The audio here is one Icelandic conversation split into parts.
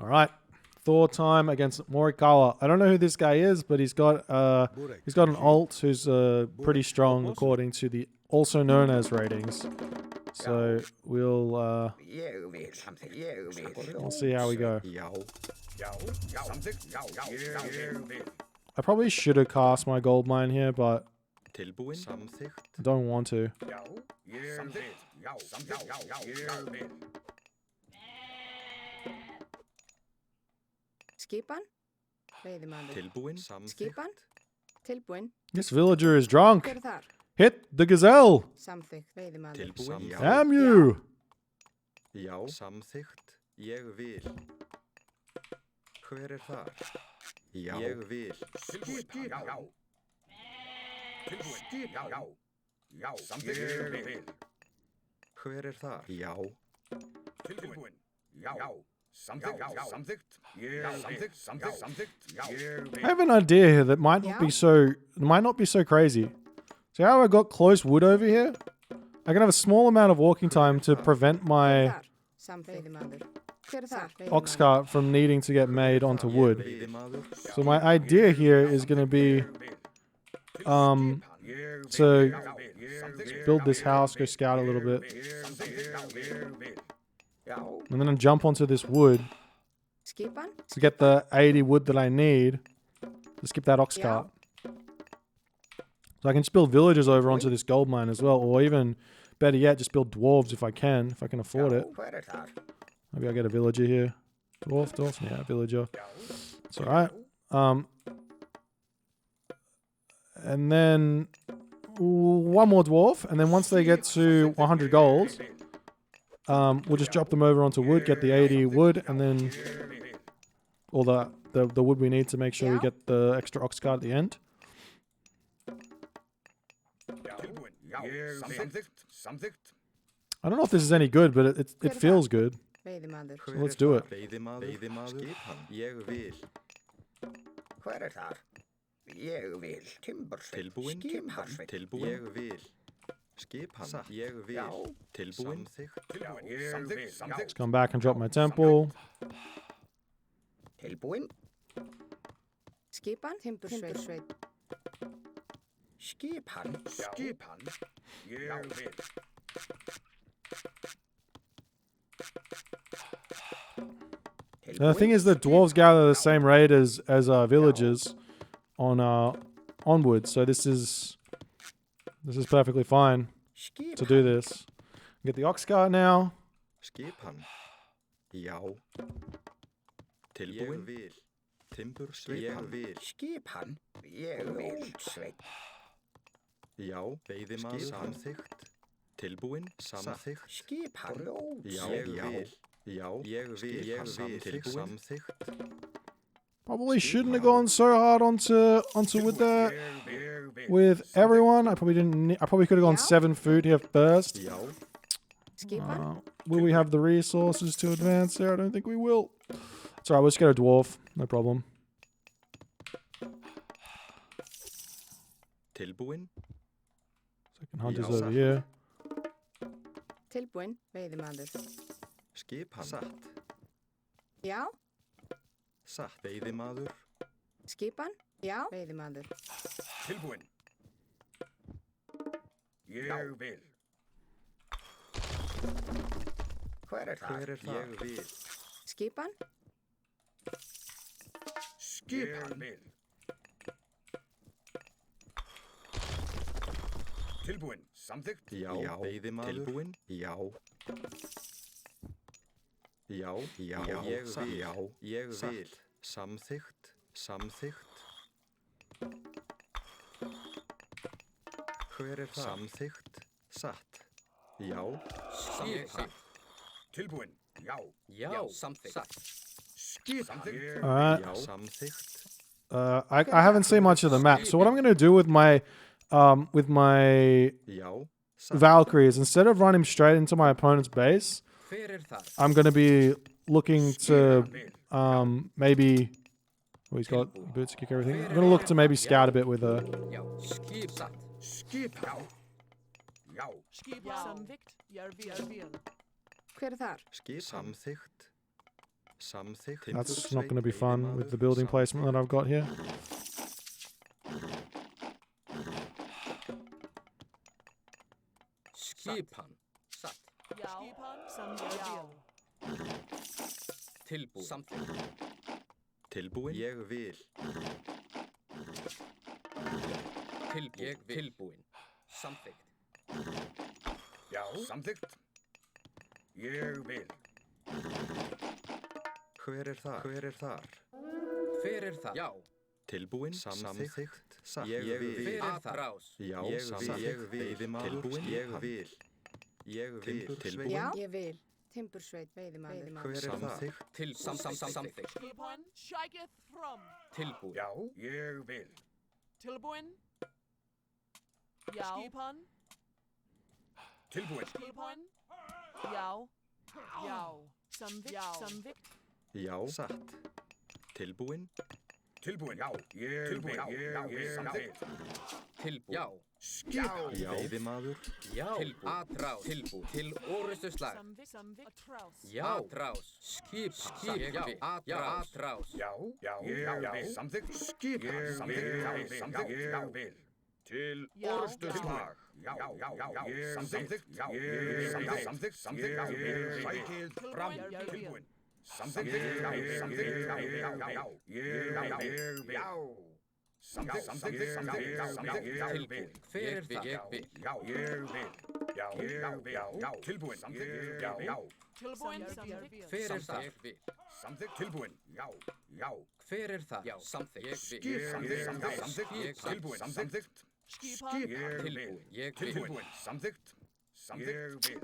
All right. Thor time against Morikawa. I don't know who this guy is, but he's got an alt who's pretty strong according to the also known as ratings. So we'll see how we go. I probably should have cast my gold mine here, but I don't want to. Skipan? Skipan? Tilbúin. This villager is drunk. Hver þar? Hit the gazelle. Samþykkt. Veiðimaður. Damn you. Já, samþykkt. Ég vil. Hver þar? Já. Ég vil. Skip. Já. Samþykkt. Hver þar? Já. Tilbúin. Já. Samþykkt. I have an idea here that might not be so crazy. See how I got close wood over here? I can have a small amount of walking time to prevent my ox cart from needing to get made onto wood. So my idea here is going to be to build this house, go scout a little bit, and then jump onto this wood to get the 80 wood that I need to skip that ox cart. So I can just build villagers over onto this gold mine as well, or even better yet, just build dwarves if I can afford it. Maybe I'll get a villager here. Dwarf, yeah, villager. It's alright. And then one more dwarf, and then once they get to 100 gold, we'll just drop them over onto wood, get the 80 wood, and then all the wood we need to make sure we get the extra ox cart at the end. I don't know if this is any good, but it feels good. So let's do it. Let's come back and drop my temple. Skipan? Timbursveit. Skipan. Ég vil. The thing is that dwarves gather the same rate as villagers on wood, so this is perfectly fine to do this. Get the ox cart now. Skipan. Já. Tilbúin. Vil. Timbur. Ég vil. Skipan. Ég vil. Sveit. Já. Veiðimaður. Samþykkt. Tilbúin. Samþykkt. Skipan. Já. Já. Ég vil. Samþykkt. Probably shouldn't have gone so hard onto wood there with everyone. I probably could have gone 7 food here first. Will we have the resources to advance there? I don't think we will. It's alright, we'll just get a dwarf. No problem. Tilbúin. Second hunter's over here. Tilbúin. Veiðimaður. Skipan. Satt. Já. Satt. Veiðimaður. Skipan. Já. Veiðimaður. Tilbúin. Ég vil. Hver þar? Ég vil. Skipan. Skipan. Tilbúin. Samþykkt. Já. Veiðimaður. Tilbúin. Já. Já. Ég vil. Já. Ég vil. Samþykkt. Hver þar? Samþykkt. Satt. Já. Samþykkt. Tilbúin. Já. Samþykkt. Skipan. Alright. Já. Samþykkt. I haven't seen much of the map, so what I'm going to do with my Já. Valkyries, instead of running straight into my opponent's base, I'm going to be looking to maybe... Oh, he's got boots to kick everything. I'm going to look to maybe scout a bit with a... Hver þar? Samþykkt. Samþykkt. That's not going to be fun with the building placement that I've got here. Skipan. Satt. Skipan. Samvirkjál. Tilbúin. Samþykkt. Tilbúin. Ég vil. Tilbúin. Samþykkt. Já, samþykkt. Ég vil. Hver er þar? Hver er það? Já. Tilbúin. Samþykkt. Satt. Ég vil. Hver er það? Rás. Já, ég vil. Tilbúin. Ég vil. Ég vil. Tilbúin. Já, ég vil. Timbursveit, veiðimaður. Hver er það? Samþykkt. Skipan. Sækið fram. Tilbúin. Já, ég vil. Tilbúin. Já. Skipan. Tilbúin. Skipan. Já. Já. Samvikt. Já, satt. Tilbúin. Tilbúin. Já, ég vil. Ég vil. Samþykkt. Tilbúin. Já. Skipan. Já, veiðimaður. Já. Atrás. Tilbúin. Til orustu slag. Samvikt. Atrás. Já. Atrás. Skipan. Já. Atrás. Já, ég vil. Samþykkt. Skipan. Samþykkt. Ég vil. Til orustu slag. Já, samþykkt. Samþykkt. Sækið fram. Tilbúin. Samþykkt. Ég vil. Samþykkt. Tilbúin. Hver er það? Ég vil. Já, ég vil. Já, tilbúin. Samþykkt. Já. Tilbúin. Hver er það? Ég vil. Samþykkt. Tilbúin. Já. Hver er það? Já. Samþykkt. Ég vil. Samþykkt. Tilbúin. Samþykkt. Skipan. Tilbúin. Ég vil. Tilbúin. Samþykkt. Ég vil.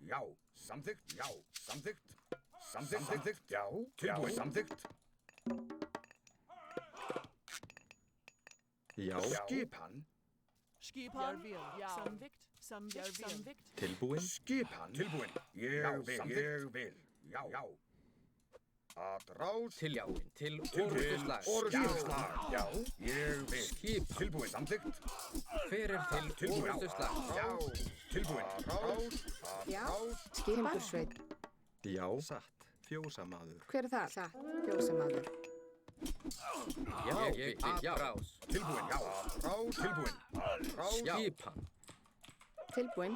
Já. Samþykkt. Já. Samþykkt. Samþykkt. Já. Tilbúin. Samþykkt. Já. Skipan. Skipan. Já. Samvikt. Tilbúin. Skipan. Tilbúin. Ég vil. Já. Atrás. Tilbúin. Til orustu slag. Orustu slag. Já. Ég vil. Skipan. Tilbúin. Samþykkt. Hver er það? Til orustu slag. Já. Tilbúin. Já. Timbursveit. Já, satt. Fjósamaður. Hver er það? Satt. Fjósamaður. Já. Atrás. Tilbúin. Já. Atrás. Tilbúin. Atrás. Skipan. Tilbúin.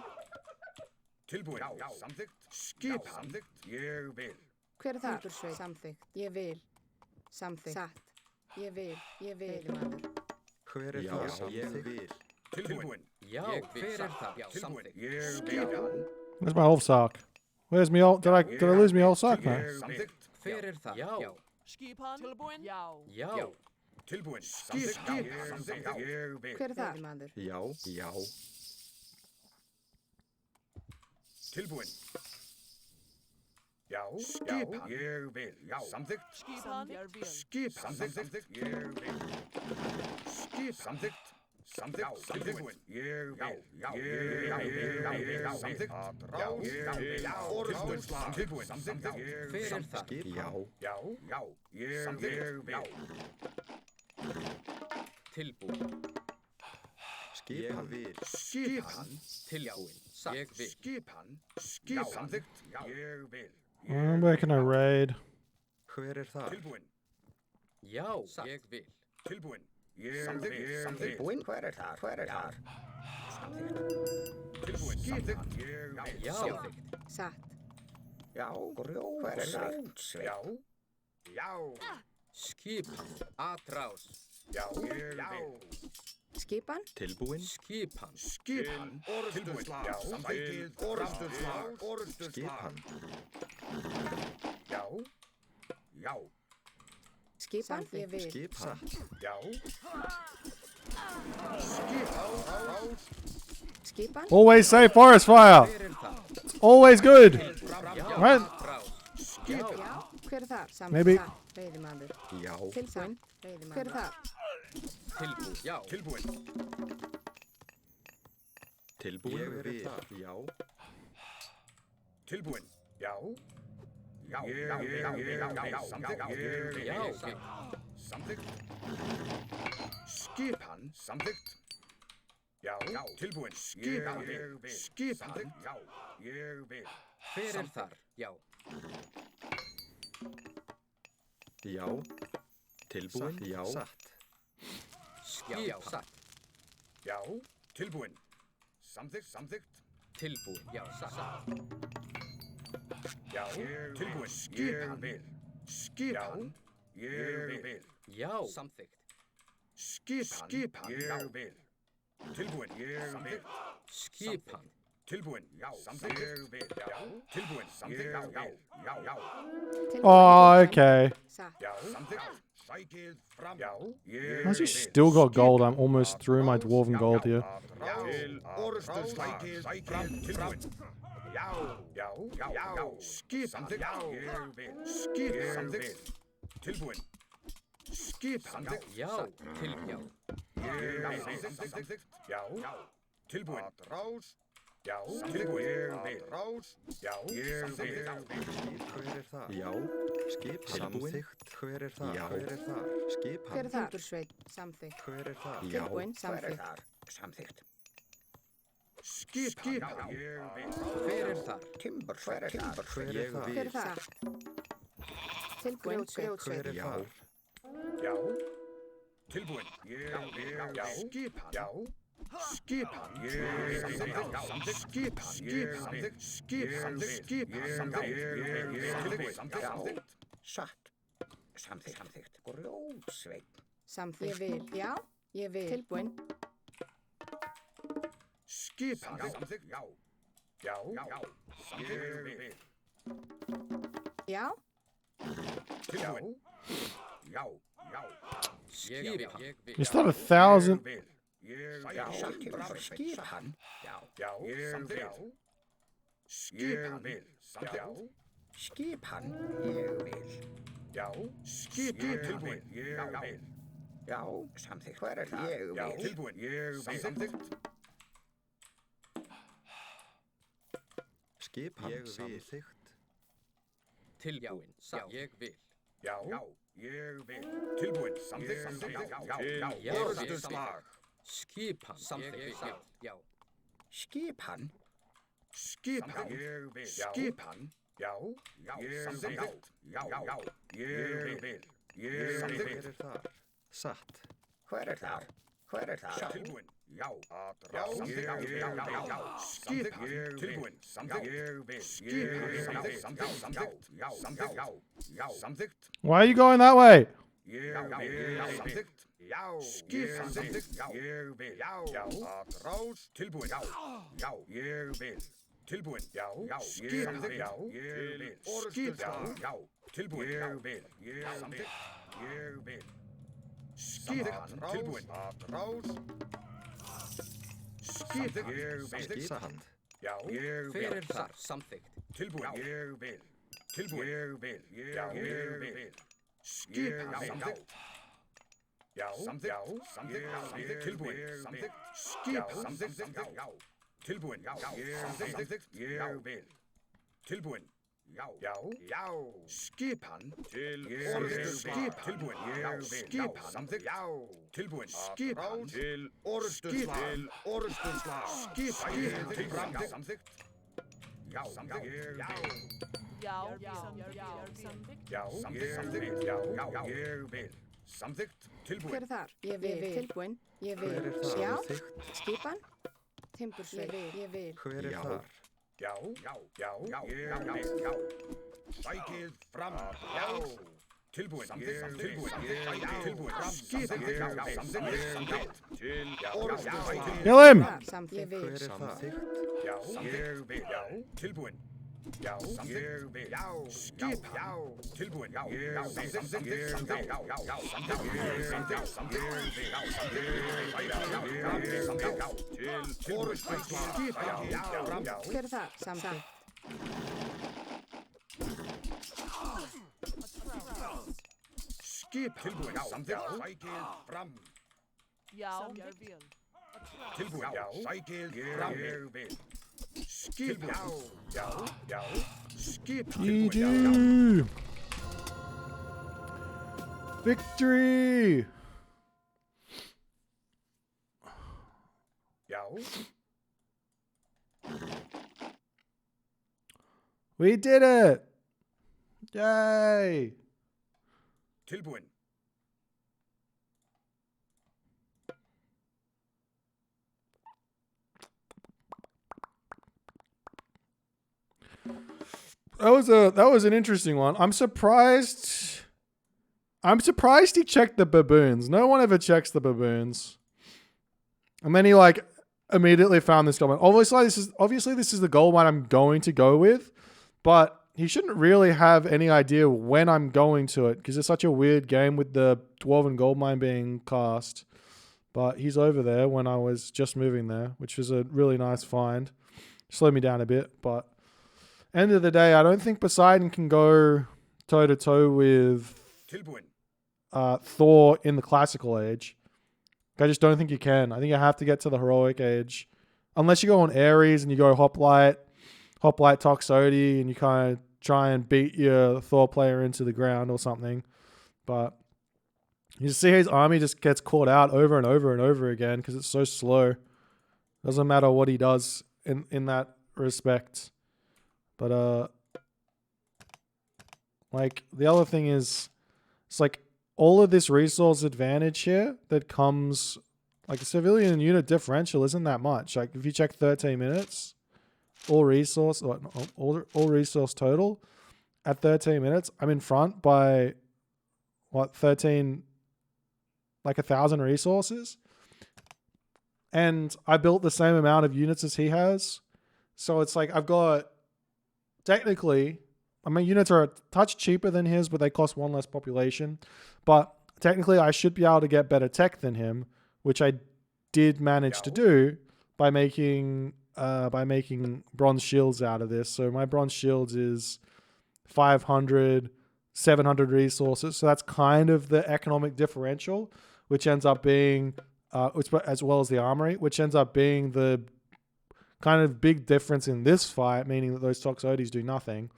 Tilbúin. Já. Samþykkt. Skipan. Samþykkt. Ég vil. Hver er það? Timbursveit. Samþykkt. Ég vil. Samþykkt. Satt. Ég vil. Veiðimaður. Hver er það? Já, ég vil. Tilbúin. Já. Hver er það? Já. Tilbúin. Samþykkt. Skipan. Where's my whole sock? Where's me whole... Did I lose me whole sock, man? Samþykkt. Hver er það? Já. Skipan. Tilbúin. Já. Já. Tilbúin. Samþykkt. Ég vil. Hver er það? Veiðimaður. Já. Tilbúin. Já. Skipan. Ég vil. Já. Samþykkt. Skipan. Skipan. Samþykkt. Ég vil. Skip. Samþykkt. Samþykkt. Tilbúin. Ég vil. Já. Samþykkt. Atrás. Já. Orustu slag. Tilbúin. Samþykkt. Hver er það? Já. Ég vil. Tilbúin. Skipan. Skipan. Tilbúin. Satt. Ég vil. Skipan. Samþykkt. Ég vil. Where can I raid? Hver er það? Tilbúin. Já. Ég vil. Tilbúin. Samþykkt. Tilbúin. Hver er þar? Tilbúin. Samþykkt. Ég vil. Já. Satt. Já. Hver er þar? Já. Skipan. Atrás. Já. Ég vil. Skipan. Tilbúin. Skipan. Skipan. Tilbúin. Já. Samþykkt. Orustu slag. Skipan. Já. Skipan. Ég vil. Skip satt. Já. Skipan. Skipan. Always say forest fire. Hver er það? It's always good. Já. Right? Atrás. Já. Hver er það? Samþykkt. Maybe. Satt. Veiðimaður. Já. Tilbúin. Veiðimaður. Hver er það? Tilbúin. Já. Tilbúin. Tilbúin. Ég vil. Já. Tilbúin. Já. Samþykkt. Já. Samþykkt. Skipan. Samþykkt. Já. Tilbúin. Skipan. Já. Ég vil. Hver er þar? Já. Já. Tilbúin. Já. Satt. Skipan. Satt. Já, tilbúin. Samþykkt. Tilbúin. Já, satt. Já, tilbúin. Skipan. Ég vil. Já, samþykkt. Skipan. Ég vil. Tilbúin. Samþykkt. Skipan. Tilbúin. Já, samþykkt. Ég vil. Já, tilbúin. Samþykkt. Já. Oh, okay. Satt. Já, samþykkt. Sækið fram. Já, How's he still got gold? I'm almost through my dwarven gold here. Til orrustuslag. Sækið fram. Já. Skipan. Ég vil. Samþykkt. Tilbúin. Skipan. Já, til, já. Samþykkt. Já. Tilbúin. Rás. Já, tilbúin. Rás. Já, samþykkt. Hver er það? Já. Skip. Samþykkt. Hver er það? Já. Hver er það? Skip. Hver er það? Timbursveit. Samþykkt. Hver er það? Já. Tilbúin. Samþykkt. Samþykkt. Skipan. Ég vil. Hver er þar? Hver er það? Hver er það? Hver er það? Tilbúin. Hver Grjótsveit. er það? Já. Tilbúin. Ég vil. Já. Skipan. Já. Skipan. Ég vil. Samþykkt. Skipan. Samþykkt. Satt. Samþykkt. Grjótsveit. Samþykkt. Ég vil. Já. Ég vil. Tilbúin. Skipan. Samþykkt. Já. Ég vil. Já. Tilbúin. Já. Skipan. Ég vil. Is that 1,000? Já, Skipan. Já, samþykkt. Skipan. Samþykkt. Skipan. Ég vil. Já, skipan. Tilbúin. Ég vil. Já, samþykkt. Hver er það? Ég Já, vil. tilbúin. Ég vil. Samþykkt. Skip. Ég samþykkt. Tilbúin. Já, ég vil. Já, ég vil. Tilbúin. Samþykkt. Já, orrustuslag. Skipan. Samþykkt. Ég vil. Já. Skipan. Skipan. Ég vil. Skipan. Já, samþykkt. Já, ég vil. Ég Hver samþykkt. er það? Satt. Hver er það? Hver er það? Tilbúin. Já, samþykkt. Skipan. Tilbúin. Samþykkt. Ég vil. Samþykkt. Já, samþykkt. Why are you going that way? Samþykkt. Já, skipan. Samþykkt. Ég vil. Já, rás. Tilbúin. Já, ég vil. Tilbúin. Já, skipan. Já, ég vil. Skipan. Já, tilbúin. Ég vil. Samþykkt. Ég vil. Skipan. Tilbúin. Rás. Skipan. Ég vil. Skipan. Já, ég Hver vil. er þar? Samþykkt. Tilbúin. Ég vil. Tilbúin. Ég vil. Já, ég vil. Skipan. Samþykkt. Já, samþykkt. Tilbúin. Samþykkt. Skipan. Samþykkt. Já. Tilbúin. Samþykkt. Ég vil. Tilbúin. Já. Skipan. Skipan. Tilbúin. Skipan. Samþykkt. Tilbúin. Skipan. Til orrustuslag. Skipan. Tilbúin. Samþykkt. Já. Já. Samþykkt. Já. Ég vil. Samþykkt. Tilbúin. Hver er þar? Ég vil. Tilbúin. Ég vil. Hver er það? Já. Samþykkt. Skipan. Timbursveit. Ég vil. Hver er þar? Já. Ég vil. Sækið fram. Já. Tilbúin. Tilbúin. Tilbúin. Samþykkt. Til orrustuslag. Kill him! Samþykkt. Ég Hver vil. er samþykkt? Já, ég vil. Já, tilbúin. Já, ég vil. Já, skipan. Tilbúin. Já, ég vil. Samþykkt. Til orrustuslag. Skipan. Hver er það? Samþykkt. Skip. Tilbúin. Samþykkt. Sækið fram. Já. Jeg vil. Tilbúin. Já, sækið fram. Ég vil. Skip. Já. Skip. GG! Victory! Já. We did it! Yay! tilbúin. That was an interesting one. I'm surprised he checked the baboons. No one ever checks the baboons. And then he like immediately found this gold mine. Obviously this is the gold mine I'm going to go with, but he shouldn't really have any idea when I'm going to it because it's such a weird game with the Dwarven gold mine being cast. But he's over there when I was just moving there, which was a really nice find. Slowed me down a bit, but end of the day, I don't think Poseidon can go toe to toe with Tilbúin. Thor in the classical age. I just don't think you can. I think you have to get to the heroic age. Unless you go on Ares and you go Hoplite Toxotes, and you kind of try and beat your Thor player into the ground or something. But you see his army just gets caught out over and over and over again because it's so slow. Doesn't matter what he does in that respect. But like the other thing is, it's like all of this resource advantage here that comes, like a civilian unit differential isn't that much. Like if you check 13 minutes, all resource total at 13 minutes, I'm in front by what 13, like 1,000 resources, and I built the same amount of units as he has. So it's like I've got technically. I mean, units are a touch cheaper than his, but they cost one less population. But technically, I should be able to get better tech than him, which I did manage to do by making bronze shields out of this. So my bronze shields is 500, 700 resources. So that's kind of the economic differential, which ends up being, as well as the armory, which ends up being the kind of big difference in this fight, meaning that those Toxotes do nothing.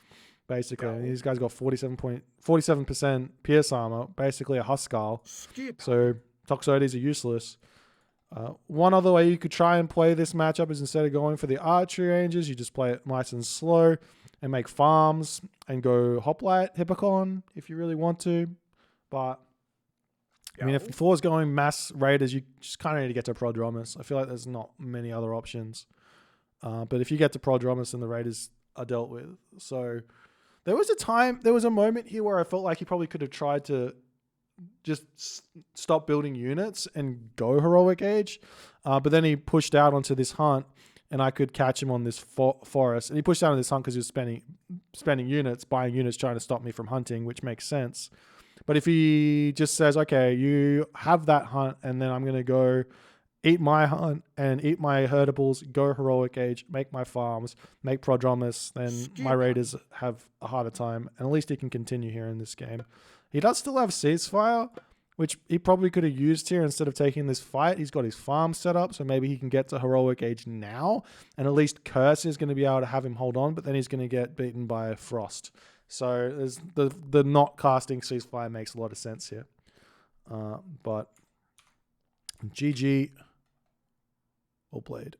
Basically, and these guys got 47% pierce armor, basically a Huskal. So Toxotes are useless. One other way you could try and play this matchup is instead of going for the archery ranges, you just play it nice and slow and make farms and go Hoplite Hippocon if you really want to. But I mean, if Thor's going mass raiders, you just kind of need to get to Prodromus. I feel like there's not many other options. But if you get to Prodromus, then the raiders are dealt with. So there was a moment here where I felt like he probably could have tried to just stop building units and go heroic age. But then he pushed out onto this hunt and I could catch him on this forest. And he pushed out on this hunt because he was spending units, buying units, trying to stop me from hunting, which makes sense. But if he just says, okay, you have that hunt and then I'm going to go eat my hunt and eat my herdables, go heroic age, make my farms, make Prodromus, then my raiders have a harder time. And at least he can continue here in this game. He does still have ceasefire, which he probably could have used here instead of taking this fight. He's got his farm set up, so maybe he can get to heroic age now. And at least Curse is going to be able to have him hold on, but then he's going to get beaten by Frost. So there's the not casting ceasefire makes a lot of sense here. But GG. Well played.